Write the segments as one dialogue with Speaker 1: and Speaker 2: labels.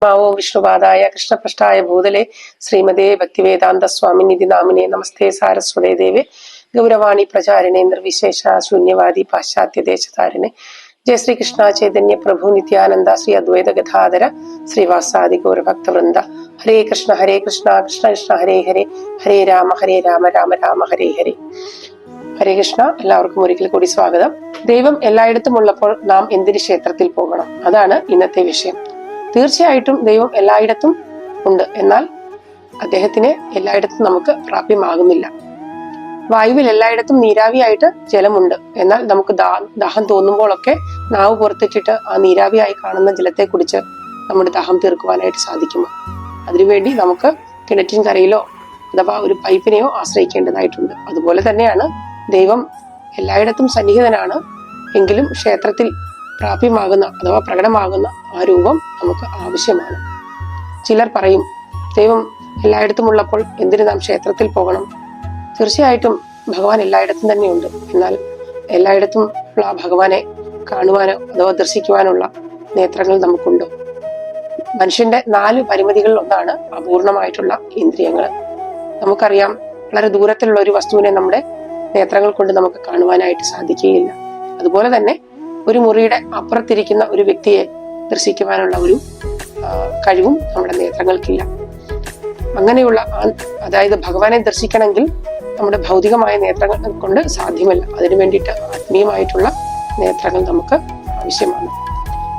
Speaker 1: Mao വിഷ്ണുപാദായ കൃഷ്ണപൃഷ്ഠായ ഭൂതലെ ശ്രീമതേ Bhaktivedanta സ്വാമിനിധി നാമിനെ നമസ്തേ സാരസ്വതേ ദേവേ ഗൗരവാണി പ്രചാരിണേ നിർവിശേഷ ശൂന്യവാദി പാശ്ചാത്യ ദേശധാരിണേ ജയ ശ്രീ കൃഷ്ണ ചൈതന്യ പ്രഭു നിത്യാനന്ദ ശ്രീ അദ്വൈത ഗദാധര ശ്രീവാസാദി ഗൗരഭക്തവൃന്ദ ഹരേ കൃഷ്ണ കൃഷ്ണ കൃഷ്ണ ഹരേ ഹരേ ഹരേ രാമ രാമ രാമ ഹരേ ഹരേ. ഹരേ കൃഷ്ണ. എല്ലാവർക്കും ഒരിക്കൽ കൂടി സ്വാഗതം. ദൈവം എല്ലായിടത്തും ഉള്ളപ്പോൾ നാം എന്തിന് ക്ഷേത്രത്തിൽ പോകണം? അതാണ് ഇന്നത്തെ വിഷയം. തീർച്ചയായിട്ടും ദൈവം എല്ലായിടത്തും ഉണ്ട്, എന്നാൽ അദ്ദേഹത്തിന് എല്ലായിടത്തും നമുക്ക് പ്രാപ്യമാകുന്നില്ല. വായുവിൽ എല്ലായിടത്തും നീരാവിയായിട്ട് ജലമുണ്ട്, എന്നാൽ നമുക്ക് ദാഹം തോന്നുമ്പോഴൊക്കെ നാവ് പുറത്തിട്ടിട്ട് ആ നീരാവിയായി കാണുന്ന ജലത്തെ കുടിച്ച് നമ്മുടെ ദാഹം തീർക്കുവാനായിട്ട് സാധിക്കുമോ? അതിനുവേണ്ടി നമുക്ക് കിണറ്റിൻ കരയിലോ അഥവാ ഒരു പൈപ്പിനെയോ ആശ്രയിക്കേണ്ടതായിട്ടുണ്ട്. അതുപോലെ തന്നെയാണ് ദൈവം എല്ലായിടത്തും സന്നിഹിതനാണ്, എങ്കിലും ക്ഷേത്രത്തിൽ പ്രാപ്യമാകുന്ന അഥവാ പ്രകടമാകുന്ന ആ രൂപം നമുക്ക് ആവശ്യമാണ്. ചിലർ പറയും, ദൈവം എല്ലായിടത്തും ഉള്ളപ്പോൾ എന്തിനു നാം ക്ഷേത്രത്തിൽ പോകണം? തീർച്ചയായിട്ടും ഭഗവാൻ എല്ലായിടത്തും തന്നെയുണ്ട്, എന്നാൽ എല്ലായിടത്തും ഉള്ള ഭഗവാനെ കാണുവാനോ അഥവാ ദർശിക്കുവാനുള്ള നേത്രങ്ങൾ നമുക്കുണ്ടോ? മനുഷ്യന്റെ 4 പരിമിതികളിൽ ഒന്നാണ് അപൂർണമായിട്ടുള്ള ഇന്ദ്രിയങ്ങൾ. നമുക്കറിയാം, വളരെ ദൂരത്തിലുള്ള ഒരു വസ്തുവിനെ നമ്മുടെ നേത്രങ്ങൾ കൊണ്ട് നമുക്ക് കാണുവാനായിട്ട് സാധിക്കുകയില്ല. അതുപോലെ തന്നെ ഒരു മുറിയുടെ അപ്പുറത്തിരിക്കുന്ന ഒരു വ്യക്തിയെ ദർശിക്കുവാനുള്ള ഒരു കഴിവും നമ്മുടെ നേത്രങ്ങൾക്കില്ല. അങ്ങനെയുള്ള അതായത് ഭഗവാനെ ദർശിക്കണമെങ്കിൽ നമ്മുടെ ഭൗതികമായ നേത്രങ്ങൾ കൊണ്ട് സാധ്യമല്ല. അതിനു വേണ്ടിയിട്ട് ആത്മീയമായിട്ടുള്ള നേത്രങ്ങൾ നമുക്ക് ആവശ്യമാണ്.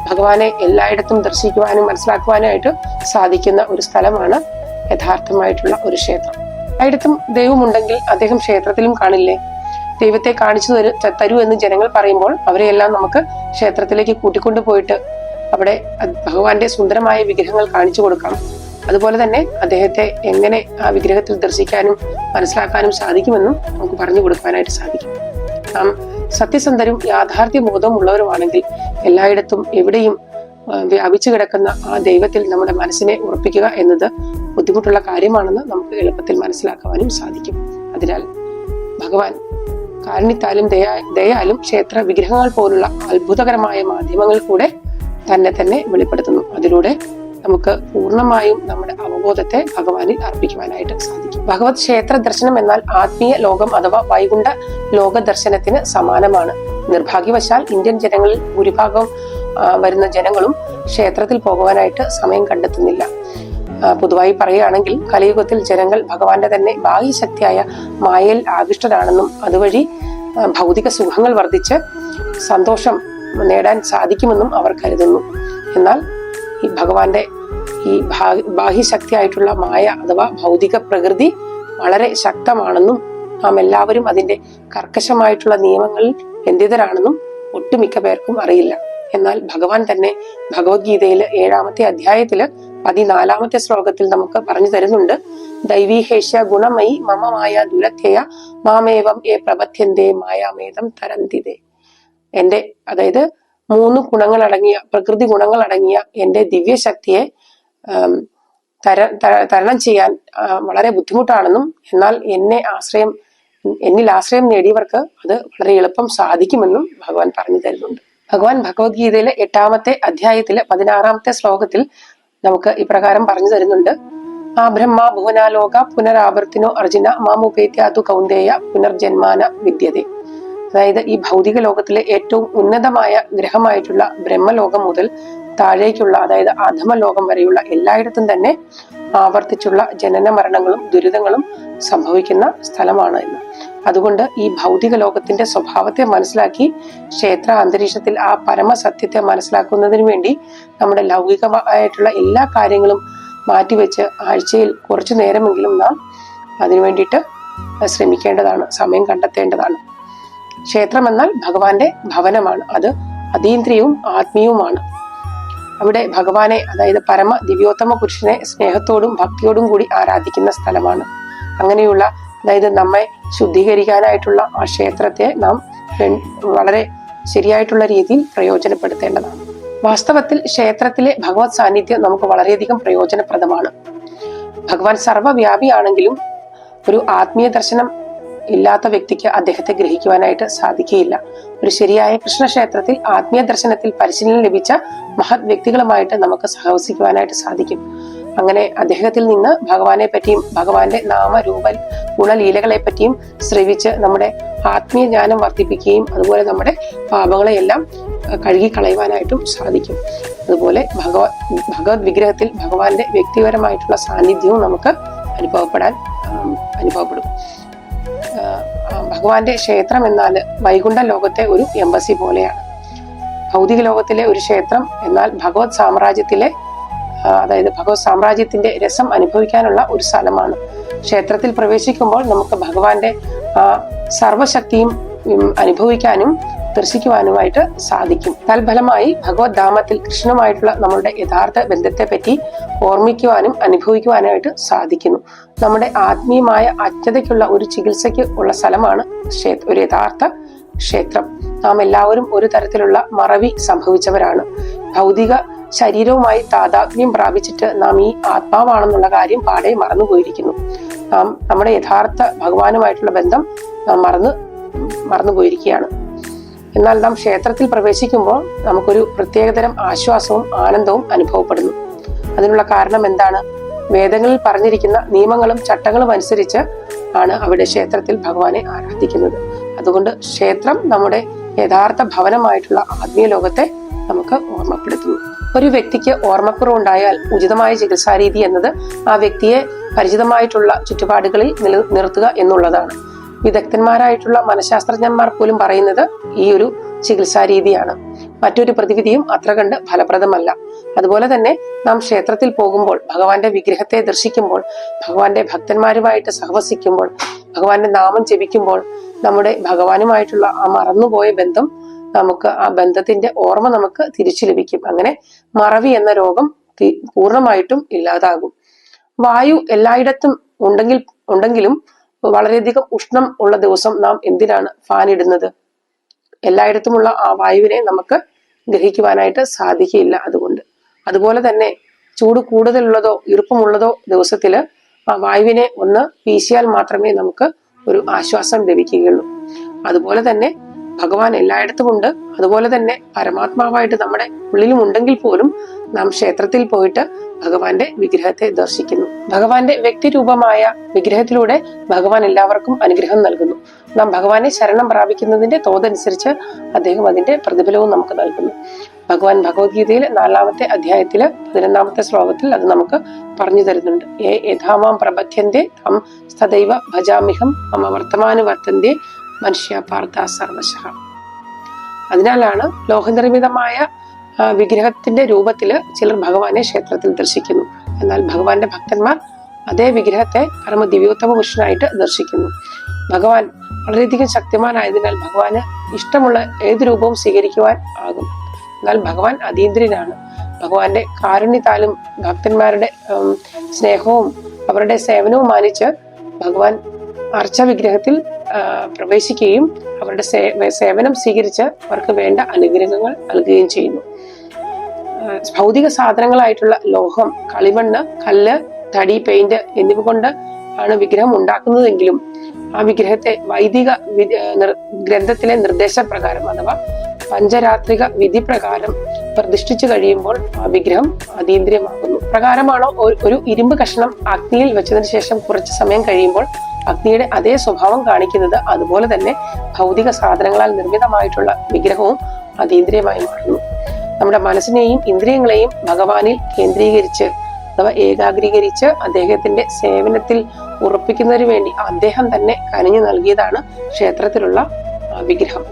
Speaker 1: ഭഗവാനെ എല്ലായിടത്തും ദർശിക്കുവാനും മനസ്സിലാക്കുവാനായിട്ട് സാധിക്കുന്ന ഒരു സ്ഥലമാണ് യഥാർത്ഥമായിട്ടുള്ള ഒരു ക്ഷേത്രം. എല്ലായിടത്തും ദൈവമുണ്ടെങ്കിൽ അദ്ദേഹം ക്ഷേത്രത്തിലും കാണില്ലേ? ദൈവത്തെ കാണിച്ചു തരൂ എന്ന് ജനങ്ങൾ പറയുമ്പോൾ അവരെയെല്ലാം നമുക്ക് ക്ഷേത്രത്തിലേക്ക് കൂട്ടിക്കൊണ്ടു പോയിട്ട് അവിടെ ഭഗവാന്റെ സുന്ദരമായ വിഗ്രഹങ്ങൾ കാണിച്ചു കൊടുക്കാം. അതുപോലെ തന്നെ അദ്ദേഹത്തെ എങ്ങനെ ആ വിഗ്രഹത്തിൽ ദർശിക്കാനും മനസ്സിലാക്കാനും സാധിക്കുമെന്നും നമുക്ക് പറഞ്ഞു കൊടുക്കാനായിട്ട് സാധിക്കും. നാം സത്യസന്ധരും യാഥാർത്ഥ്യ ബോധവും ഉള്ളവരുമാണെങ്കിൽ എല്ലായിടത്തും എവിടെയും വ്യാപിച്ചു കിടക്കുന്ന ആ ദൈവത്തിൽ നമ്മുടെ മനസ്സിനെ ഉറപ്പിക്കുക എന്നത് ബുദ്ധിമുട്ടുള്ള കാര്യമാണെന്ന് നമുക്ക് എളുപ്പത്തിൽ മനസ്സിലാക്കുവാനും സാധിക്കും. അതിനാൽ ഭഗവാൻ കാരുണ്യത്താലും ദയാലും ക്ഷേത്ര വിഗ്രഹങ്ങൾ പോലുള്ള അത്ഭുതകരമായ മാധ്യമങ്ങൾ കൂടെ തന്നെ വെളിപ്പെടുത്തുന്നു. അതിലൂടെ നമുക്ക് പൂർണ്ണമായും നമ്മുടെ അവബോധത്തെ ഭഗവാനിൽ അർപ്പിക്കുവാനായിട്ട് സാധിക്കും. ഭഗവത് ക്ഷേത്ര ദർശനം എന്നാൽ ആത്മീയ ലോകം അഥവാ വൈകുണ്ഠ ലോക ദർശനത്തിന് സമാനമാണ്. നിർഭാഗ്യവശാൽ ഇന്ത്യൻ ജനങ്ങളിൽ ഭൂരിഭാഗം വരുന്ന ജനങ്ങളും ക്ഷേത്രത്തിൽ പോകുവാനായിട്ട് സമയം കണ്ടെത്തുന്നില്ല. പൊതുവായി പറയുകയാണെങ്കിൽ കലിയുഗത്തിൽ ജനങ്ങൾ ഭഗവാന്റെ തന്നെ ബാഹ്യശക്തിയായ മായയിൽ ആകൃഷ്ടരാണെന്നും അതുവഴി ഭൗതിക സുഖങ്ങൾ വർദ്ധിച്ച് സന്തോഷം നേടാൻ സാധിക്കുമെന്നും അവർ കരുതുന്നു. എന്നാൽ ഈ ഭഗവാന്റെ ഈ ബാഹ്യശക്തിയായിട്ടുള്ള മായ അഥവാ ഭൗതിക പ്രകൃതി വളരെ ശക്തമാണെന്നും നാം എല്ലാവരും അതിന്റെ കർക്കശമായിട്ടുള്ള നിയമങ്ങളിൽ ബന്ധിതരാണെന്നും ഒട്ടുമിക്ക പേർക്കും അറിയില്ല. എന്നാൽ ഭഗവാൻ തന്നെ ഭഗവത്ഗീതയില് 7-ാമത്തെ അധ്യായത്തില് 14-ാമത്തെ ശ്ലോകത്തിൽ നമുക്ക് പറഞ്ഞു തരുന്നുണ്ട്. ദൈവീഹേഷ്യ ഗുണമയി മമ മായ ദുരത്യയ മാമേവം ഏ പ്രപഥ്യന്തേ മായാമേതം തരന്തിതേ. എന്റെ അതായത് 3 ഗുണങ്ങൾ അടങ്ങിയ പ്രകൃതി ഗുണങ്ങൾ അടങ്ങിയ എന്റെ ദിവ്യശക്തിയെ തരണം ചെയ്യാൻ വളരെ ബുദ്ധിമുട്ടാണെന്നും എന്നാൽ എന്നിൽ ആശ്രയം നേടിയവർക്ക് അത് വളരെ എളുപ്പം സാധിക്കുമെന്നും ഭഗവാൻ പറഞ്ഞു തരുന്നുണ്ട്. ഭഗവാൻ ഭഗവത്ഗീതയിലെ 8-ാമത്തെ അധ്യായത്തിലെ 16-ാമത്തെ ശ്ലോകത്തിൽ നമുക്ക് ഇപ്രകാരം പറഞ്ഞു തരുന്നുണ്ട്. ആ ബ്രഹ്മ ഭുവനാലോക പുനരാവർത്തിനോ അർജുന മാമുപേത്യാതു കൗന്ദേയ പുനർജന്മാന വിദ്യതേ. അതായത് ഈ ഭൗതിക ലോകത്തിലെ ഏറ്റവും ഉന്നതമായ ഗ്രഹമായിട്ടുള്ള ബ്രഹ്മലോകം മുതൽ താഴേക്കുള്ള അതായത് അധമലോകം വരെയുള്ള എല്ലായിടത്തും തന്നെ ആവർത്തിച്ചുള്ള ജനന മരണങ്ങളും ദുരിതങ്ങളും സംഭവിക്കുന്ന സ്ഥലമാണ് എന്ന്. അതുകൊണ്ട് ഈ ഭൗതിക ലോകത്തിന്റെ സ്വഭാവത്തെ മനസ്സിലാക്കി ക്ഷേത്ര അന്തരീക്ഷത്തിൽ ആ പരമസത്യത്തെ മനസ്സിലാക്കുന്നതിന് വേണ്ടി നമ്മുടെ ലൗകികമായിട്ടുള്ള എല്ലാ കാര്യങ്ങളും മാറ്റിവെച്ച് ആഴ്ചയിൽ കുറച്ചു നേരമെങ്കിലും നാം അതിനു വേണ്ടിയിട്ട് ശ്രമിക്കേണ്ടതാണ്, സമയം കണ്ടെത്തേണ്ടതാണ്. ക്ഷേത്രം എന്നാൽ ഭഗവാന്റെ ഭവനമാണ്. അത് അതീന്ദ്രിയവും ആത്മീയവുമാണ്. അവിടെ ഭഗവാനെ അതായത് പരമ ദിവ്യോത്തമ പുരുഷനെ സ്നേഹത്തോടും ഭക്തിയോടും കൂടി ആരാധിക്കുന്ന സ്ഥലമാണ്. അങ്ങനെയുള്ള അതായത് നമ്മെ ശുദ്ധീകരിക്കാനായിട്ടുള്ള ആ ക്ഷേത്രത്തെ നാം വളരെ ശരിയായിട്ടുള്ള രീതിയിൽ പ്രയോജനപ്പെടുത്തേണ്ടതാണ്. വാസ്തവത്തിൽ ക്ഷേത്രത്തിലെ ഭഗവത് സാന്നിധ്യം നമുക്ക് വളരെയധികം പ്രയോജനപ്രദമാണ്. ഭഗവാൻ സർവ്വവ്യാപിയാണെങ്കിലും ഒരു ആത്മീയ ദർശനം ഇല്ലാത്ത വ്യക്തിക്ക് അദ്ദേഹത്തെ ഗ്രഹിക്കുവാനായിട്ട് സാധിക്കുകയില്ല. ഒരു ശരിയായ കൃഷ്ണക്ഷേത്രത്തിൽ ആത്മീയ ദർശനത്തിൽ പരിശീലനം ലഭിച്ച മഹത് വ്യക്തികളുമായിട്ട് നമുക്ക് സഹവസിക്കുവാനായിട്ട് സാധിക്കും. അങ്ങനെ അദ്ദേഹത്തിൽ നിന്ന് ഭഗവാനെ പറ്റിയും ഭഗവാന്റെ നാമരൂപ ഗുണലീലകളെ പറ്റിയും ശ്രവിച്ച് നമ്മുടെ ആത്മീയ ജ്ഞാനം വർദ്ധിപ്പിക്കുകയും അതുപോലെ നമ്മുടെ പാപങ്ങളെയെല്ലാം കഴുകിക്കളയുവാനായിട്ടും സാധിക്കും. അതുപോലെ ഭഗവത് വിഗ്രഹത്തിൽ ഭഗവാന്റെ വ്യക്തിപരമായിട്ടുള്ള സാന്നിധ്യവും നമുക്ക് അനുഭവപ്പെടും. ഭഗവാന്റെ ക്ഷേത്രം എന്നാൽ വൈകുണ്ഠ ലോകത്തെ ഒരു എംബസി പോലെയാണ്. ഭൗതിക ലോകത്തിലെ ഒരു ക്ഷേത്രം എന്നാൽ ഭഗവത് സാമ്രാജ്യത്തിന്റെ രസം അനുഭവിക്കാനുള്ള ഒരു സ്ഥലമാണ്. ക്ഷേത്രത്തിൽ പ്രവേശിക്കുമ്പോൾ നമുക്ക് ഭഗവാന്റെ സർവശക്തിയും അനുഭവിക്കാനും ദർശിക്കുവാനുമായിട്ട് സാധിക്കും. തൽഫലമായി ഭഗവത് ധാമത്തിൽ കൃഷ്ണനുമായിട്ടുള്ള നമ്മളുടെ യഥാർത്ഥ ബന്ധത്തെ പറ്റി ഓർമ്മിക്കുവാനും അനുഭവിക്കുവാനായിട്ട് സാധിക്കുന്നു. നമ്മുടെ ആത്മീയമായ അജ്ഞതയ്ക്കുള്ള ഒരു ചികിത്സയ്ക്ക് ഉള്ള സ്ഥലമാണ് ഒരു യഥാർത്ഥ ക്ഷേത്രം. നാം എല്ലാവരും ഒരു തരത്തിലുള്ള മറവി സംഭവിച്ചവരാണ്. ഭൗതിക ശരീരവുമായി താതാത്മ്യം പ്രാപിച്ചിട്ട് നാം ഈ ആത്മാവാണെന്നുള്ള കാര്യം പാടെ മറന്നുപോയിരിക്കുന്നു. നാം നമ്മുടെ യഥാർത്ഥ ഭഗവാനുമായിട്ടുള്ള ബന്ധം നാം മറന്നുപോയിരിക്കുകയാണ്. എന്നാൽ നാം ക്ഷേത്രത്തിൽ പ്രവേശിക്കുമ്പോൾ നമുക്കൊരു പ്രത്യേകതരം ആശ്വാസവും ആനന്ദവും അനുഭവപ്പെടുന്നു. അതിനുള്ള കാരണം എന്താണ്? വേദങ്ങളിൽ പറഞ്ഞിരിക്കുന്ന നിയമങ്ങളും ചട്ടങ്ങളും അനുസരിച്ച് ആണ് അവിടെ ക്ഷേത്രത്തിൽ ഭഗവാനെ ആരാധിക്കുന്നത്. അതുകൊണ്ട് ക്ഷേത്രം നമ്മുടെ യഥാർത്ഥ ഭവനമായിട്ടുള്ള ആത്മീയ ലോകത്തെ നമുക്ക് ഓർമ്മപ്പെടുത്തുന്നു. ഒരു വ്യക്തിക്ക് ഓർമ്മക്കുറവുണ്ടായാൽ ഉചിതമായ ചികിത്സാരീതി എന്നത് ആ വ്യക്തിയെ പരിചിതമായിട്ടുള്ള ചുറ്റുപാടുകളിൽ നിർത്തുക എന്നുള്ളതാണ്. വിദഗ്ധന്മാരായിട്ടുള്ള മനഃശാസ്ത്രജ്ഞന്മാർ പോലും പറയുന്നത് ഈ ഒരു ചികിത്സാരീതിയാണ്. മറ്റൊരു പ്രതിവിധിയും അത്ര കണ്ട് ഫലപ്രദമല്ല. അതുപോലെ തന്നെ നാം ക്ഷേത്രത്തിൽ പോകുമ്പോൾ ഭഗവാന്റെ വിഗ്രഹത്തെ ദർശിക്കുമ്പോൾ ഭഗവാന്റെ ഭക്തന്മാരുമായിട്ട് സഹവസിക്കുമ്പോൾ ഭഗവാന്റെ നാമം ജപിക്കുമ്പോൾ നമ്മുടെ ഭഗവാനുമായിട്ടുള്ള ആ മറന്നുപോയ ബന്ധം ആ ബന്ധത്തിന്റെ ഓർമ്മ നമുക്ക് തിരിച്ചു ലഭിക്കും. അങ്ങനെ മറവി എന്ന രോഗം പൂർണ്ണമായിട്ടും ഇല്ലാതാകും. വായു എല്ലായിടത്തും ഉണ്ടെങ്കിലും വളരെയധികം ഉഷ്ണം ഉള്ള ദിവസം നാം എന്തിനാണ് ഫാൻ ഇടുന്നത്? എല്ലായിടത്തുമുള്ള ആ വായുവിനെ നമുക്ക് ഗ്രഹിക്കുവാനായിട്ട് സാധിക്കില്ല. അതുപോലെ തന്നെ ചൂട് കൂടുതലുള്ളതോ ഈർപ്പമുള്ളതോ ദിവസത്തില് ആ വായുവിനെ ഒന്ന് വീശിയാൽ മാത്രമേ നമുക്ക് ഒരു ആശ്വാസം ലഭിക്കുകയുള്ളൂ. അതുപോലെ തന്നെ ഭഗവാൻ എല്ലായിടത്തും ഉണ്ട്. അതുപോലെ തന്നെ പരമാത്മാവായിട്ട് നമ്മുടെ ഉള്ളിലും ഉണ്ടെങ്കിൽ പോലും നാം ക്ഷേത്രത്തിൽ പോയിട്ട് ഭഗവാന്റെ വിഗ്രഹത്തെ ദർശിക്കുന്നു. ഭഗവാന്റെ വ്യക്തിരൂപമായ വിഗ്രഹത്തിലൂടെ ഭഗവാൻ എല്ലാവർക്കും അനുഗ്രഹം നൽകുന്നു. നാം ഭഗവാനെ ശരണം പ്രാപിക്കുന്നതിന്റെ തോതനുസരിച്ച് അദ്ദേഹം അതിന്റെ പ്രതിഫലവും നമുക്ക് നൽകുന്നു. ഭഗവാൻ ഭഗവത്ഗീതയിൽ 4-ാമത്തെ അധ്യായത്തില് 11-ാമത്തെ ശ്ലോകത്തിൽ അത് നമുക്ക് പറഞ്ഞു തരുന്നുണ്ട്. യഥാമാം പ്രപദ്യന്തെ തം തദൈവ ഭജാമ്യഹം മമ വർത്തമാനുവർത്തന്തെ മനുഷ്യ പാർത്ഥ സർവശഃ. അതിനാലാണ് ലോഹനിർമ്മിതമായ വിഗ്രഹത്തിന്റെ രൂപത്തില് ചിലർ ഭഗവാനെ ക്ഷേത്രത്തിൽ ദർശിക്കുന്നു. എന്നാൽ ഭഗവാന്റെ ഭക്തന്മാർ അതേ വിഗ്രഹത്തെ പരമ ദിവ്യോത്തമ പുരുഷനായിട്ട് ദർശിക്കുന്നു. ഭഗവാൻ വളരെയധികം ശക്തിമാനായതിനാൽ ഭഗവാന് ഇഷ്ടമുള്ള ഏത് രൂപവും സ്വീകരിക്കുവാൻ ആകും. എന്നാൽ ഭഗവാൻ അതീന്ദ്രനാണ്. ഭഗവാന്റെ കാരുണ്യത്താലും ഭക്തന്മാരുടെ സ്നേഹവും അവരുടെ സേവനവും മാനിച്ച് ഭഗവാൻ അർച്ച വിഗ്രഹത്തിൽ പ്രവേശിക്കുകയും അവരുടെ സേവനം സ്വീകരിച്ച് അവർക്ക് വേണ്ട അനുഗ്രഹങ്ങൾ നൽകുകയും ചെയ്യുന്നു. ഭൗതിക സാധനങ്ങളായിട്ടുള്ള ലോഹം, കളിമണ്ണ്, കല്ല്, തടി, പെയിന്റ് എന്നിവ കൊണ്ട് ആണ് വിഗ്രഹം ഉണ്ടാക്കുന്നതെങ്കിലും ആ വിഗ്രഹത്തെ വൈദിക ഗ്രന്ഥത്തിലെ നിർദ്ദേശപ്രകാരം അഥവാ പഞ്ചരാത്രിക വിധി പ്രകാരം പ്രതിഷ്ഠിച്ചു കഴിയുമ്പോൾ ആ വിഗ്രഹം അതീന്ദ്രിയമാകുന്നു. പ്രകാരമാണോ ഒരു ഇരുമ്പ് കഷ്ണം അഗ്നിയിൽ വെച്ചതിന് ശേഷം കുറച്ചു സമയം കഴിയുമ്പോൾ അഗ്നിയുടെ അതേ സ്വഭാവം കാണിക്കുന്നത്, അതുപോലെ തന്നെ ഭൗതിക സാധനങ്ങളാൽ നിർമ്മിതമായിട്ടുള്ള വിഗ്രഹവും അതീന്ദ്രിയമായി മാറുന്നു. നമ്മുടെ മനസ്സിനെയും ഇന്ദ്രിയങ്ങളെയും ഭഗവാനിൽ കേന്ദ്രീകരിച്ച് അഥവാ ഏകാഗ്രീകരിച്ച് അദ്ദേഹത്തിന്റെ സേവനത്തിൽ ഉറപ്പിക്കുന്നതിന് വേണ്ടി അദ്ദേഹം തന്നെ കനിഞ്ഞു നൽകിയതാണ് ക്ഷേത്രത്തിലുള്ള വിഗ്രഹം.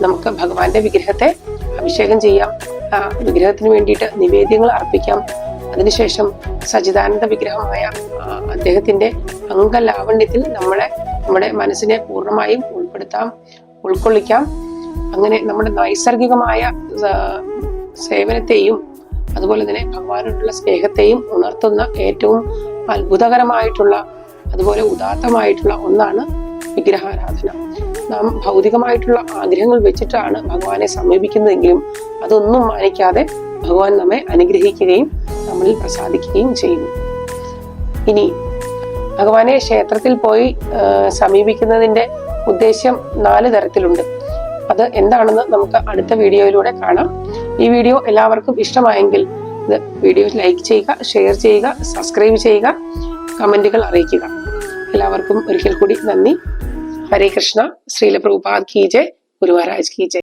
Speaker 1: നമുക്ക് ഭഗവാന്റെ വിഗ്രഹത്തെ അഭിഷേകം ചെയ്യാം, വിഗ്രഹത്തിന് വേണ്ടിയിട്ട് നിവേദ്യങ്ങൾ അർപ്പിക്കാം. അതിനുശേഷം സച്ചിദാനന്ദ വിഗ്രഹമായ അദ്ദേഹത്തിന്റെ അംഗലാവണ്യത്തിൽ നമ്മുടെ മനസ്സിനെ പൂർണ്ണമായും ഉൾക്കൊള്ളിക്കാം. അങ്ങനെ നമ്മുടെ നൈസർഗികമായ സേവനത്തെയും അതുപോലെ തന്നെ ഭഗവാനോടുള്ള സ്നേഹത്തെയും ഉണർത്തുന്ന ഏറ്റവും അത്ഭുതകരമായിട്ടുള്ള അതുപോലെ ഉദാത്തമായിട്ടുള്ള ഒന്നാണ് വിഗ്രഹാരാധന. നാം ഭൗതികമായിട്ടുള്ള ആഗ്രഹങ്ങൾ വെച്ചിട്ടാണ് ഭഗവാനെ സമീപിക്കുന്നതെങ്കിലും അതൊന്നും മാനിക്കാതെ ഭഗവാൻ നമ്മെ അനുഗ്രഹിക്കുകയും നമ്മളിൽ പ്രസാദിക്കുകയും ചെയ്യുന്നു. ഇനി ഭഗവാനെ ക്ഷേത്രത്തിൽ പോയി സമീപിക്കുന്നതിന്റെ ഉദ്ദേശ്യം 4 തരത്തിലുണ്ട്. അത് എന്താണെന്ന് നമുക്ക് അടുത്ത വീഡിയോയിലൂടെ കാണാം. ഈ വീഡിയോ എല്ലാവർക്കും ഇഷ്ടമായെങ്കിൽ വീഡിയോ ലൈക്ക് ചെയ്യുക, ഷെയർ ചെയ്യുക, സബ്സ്ക്രൈബ് ചെയ്യുക, കമന്റുകൾ അറിയിക്കുക. എല്ലാവർക്കും ഒരിക്കൽ കൂടി നന്ദി. ഹരേ കൃഷ്ണ. ശ്രീല പ്രഭുപാദ് കി ജയ്. ഗുരു മഹാരാജ് കി ജയ്.